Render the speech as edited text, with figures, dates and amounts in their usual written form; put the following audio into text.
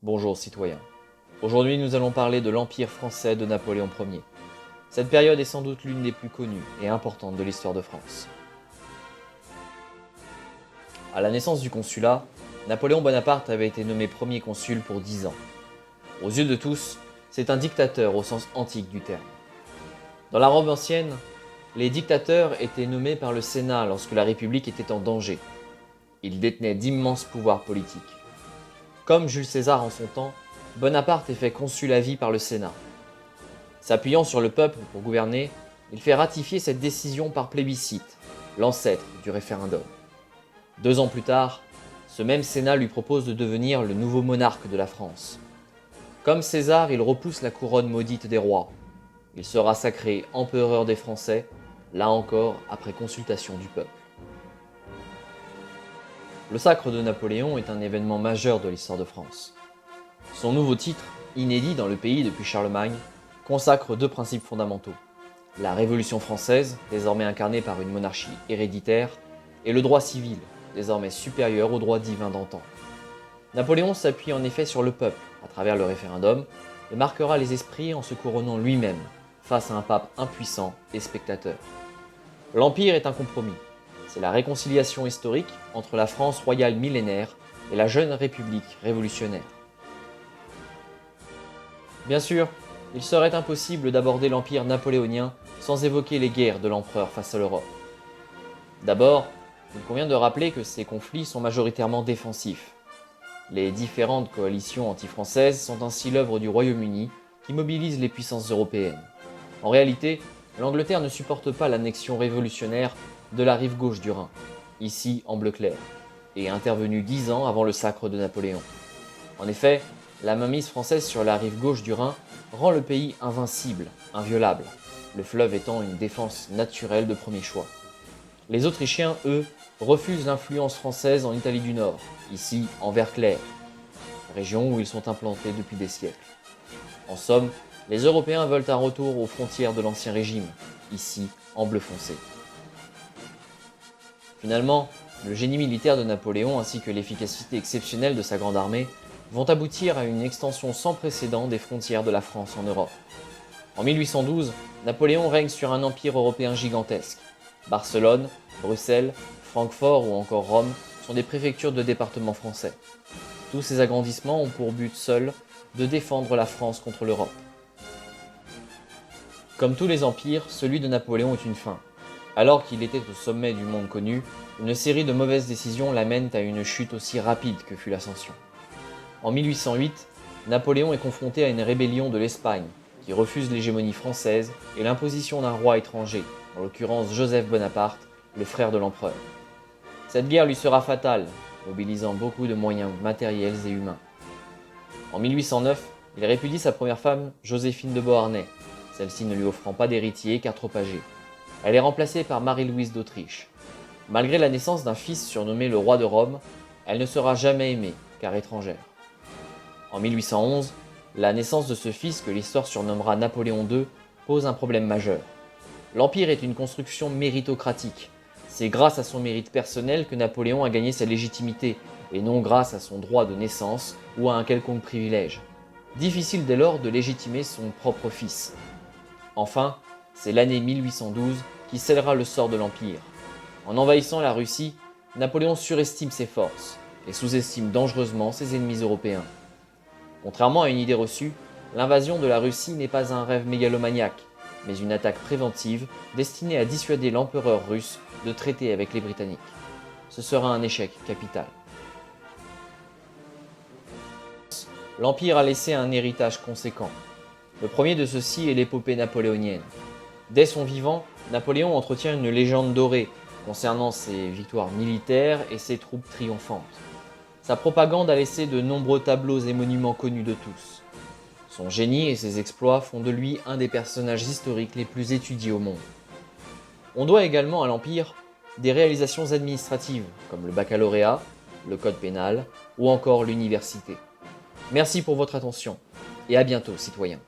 Bonjour citoyens. Aujourd'hui nous allons parler de l'Empire français de Napoléon Ier. Cette période est sans doute l'une des plus connues et importantes de l'histoire de France. À la naissance du consulat, Napoléon Bonaparte avait été nommé premier consul pour 10 ans. Aux yeux de tous, c'est un dictateur au sens antique du terme. Dans la Rome ancienne, les dictateurs étaient nommés par le Sénat lorsque la République était en danger. Ils détenaient d'immenses pouvoirs politiques. Comme Jules César en son temps, Bonaparte est fait consul à vie par le Sénat. S'appuyant sur le peuple pour gouverner, il fait ratifier cette décision par plébiscite, l'ancêtre du référendum. 2 ans plus tard, ce même Sénat lui propose de devenir le nouveau monarque de la France. Comme César, il repousse la couronne maudite des rois. Il sera sacré empereur des Français, là encore après consultation du peuple. Le sacre de Napoléon est un événement majeur de l'histoire de France. Son nouveau titre, inédit dans le pays depuis Charlemagne, consacre 2 principes fondamentaux. La Révolution française, désormais incarnée par une monarchie héréditaire, et le droit civil, désormais supérieur au droit divin d'antan. Napoléon s'appuie en effet sur le peuple, à travers le référendum, et marquera les esprits en se couronnant lui-même, face à un pape impuissant et spectateur. L'Empire est un compromis. C'est la réconciliation historique entre la France royale millénaire et la jeune République révolutionnaire. Bien sûr, il serait impossible d'aborder l'Empire napoléonien sans évoquer les guerres de l'empereur face à l'Europe. D'abord, il convient de rappeler que ces conflits sont majoritairement défensifs. Les différentes coalitions anti-françaises sont ainsi l'œuvre du Royaume-Uni qui mobilise les puissances européennes. En réalité, l'Angleterre ne supporte pas l'annexion révolutionnaire de la rive gauche du Rhin, ici en bleu clair, et est intervenue 10 ans avant le sacre de Napoléon. En effet, la mainmise française sur la rive gauche du Rhin rend le pays invincible, inviolable, le fleuve étant une défense naturelle de premier choix. Les Autrichiens, eux, refusent l'influence française en Italie du Nord, ici en vert clair, région où ils sont implantés depuis des siècles. En somme, les Européens veulent un retour aux frontières de l'Ancien Régime, ici en bleu foncé. Finalement, le génie militaire de Napoléon ainsi que l'efficacité exceptionnelle de sa grande armée vont aboutir à une extension sans précédent des frontières de la France en Europe. En 1812, Napoléon règne sur un empire européen gigantesque. Barcelone, Bruxelles, Francfort ou encore Rome sont des préfectures de départements français. Tous ces agrandissements ont pour but seul de défendre la France contre l'Europe. Comme tous les empires, celui de Napoléon est une fin. Alors qu'il était au sommet du monde connu, une série de mauvaises décisions l'amènent à une chute aussi rapide que fut l'ascension. En 1808, Napoléon est confronté à une rébellion de l'Espagne, qui refuse l'hégémonie française et l'imposition d'un roi étranger, en l'occurrence Joseph Bonaparte, le frère de l'empereur. Cette guerre lui sera fatale, mobilisant beaucoup de moyens matériels et humains. En 1809, il répudie sa première femme, Joséphine de Beauharnais, celle-ci ne lui offrant pas d'héritier car trop âgée. Elle est remplacée par Marie-Louise d'Autriche. Malgré la naissance d'un fils surnommé le roi de Rome, elle ne sera jamais aimée car étrangère. En 1811, la naissance de ce fils que l'histoire surnommera Napoléon II pose un problème majeur. L'Empire est une construction méritocratique. C'est grâce à son mérite personnel que Napoléon a gagné sa légitimité, et non grâce à son droit de naissance ou à un quelconque privilège. Difficile dès lors de légitimer son propre fils. Enfin, c'est l'année 1812 qui scellera le sort de l'Empire. En envahissant la Russie, Napoléon surestime ses forces et sous-estime dangereusement ses ennemis européens. Contrairement à une idée reçue, l'invasion de la Russie n'est pas un rêve mégalomaniaque, mais une attaque préventive destinée à dissuader l'empereur russe de traiter avec les Britanniques. Ce sera un échec capital. L'Empire a laissé un héritage conséquent. Le premier de ceux-ci est l'épopée napoléonienne. Dès son vivant, Napoléon entretient une légende dorée concernant ses victoires militaires et ses troupes triomphantes. Sa propagande a laissé de nombreux tableaux et monuments connus de tous. Son génie et ses exploits font de lui un des personnages historiques les plus étudiés au monde. On doit également à l'Empire des réalisations administratives comme le baccalauréat, le code pénal ou encore l'université. Merci pour votre attention et à bientôt citoyens.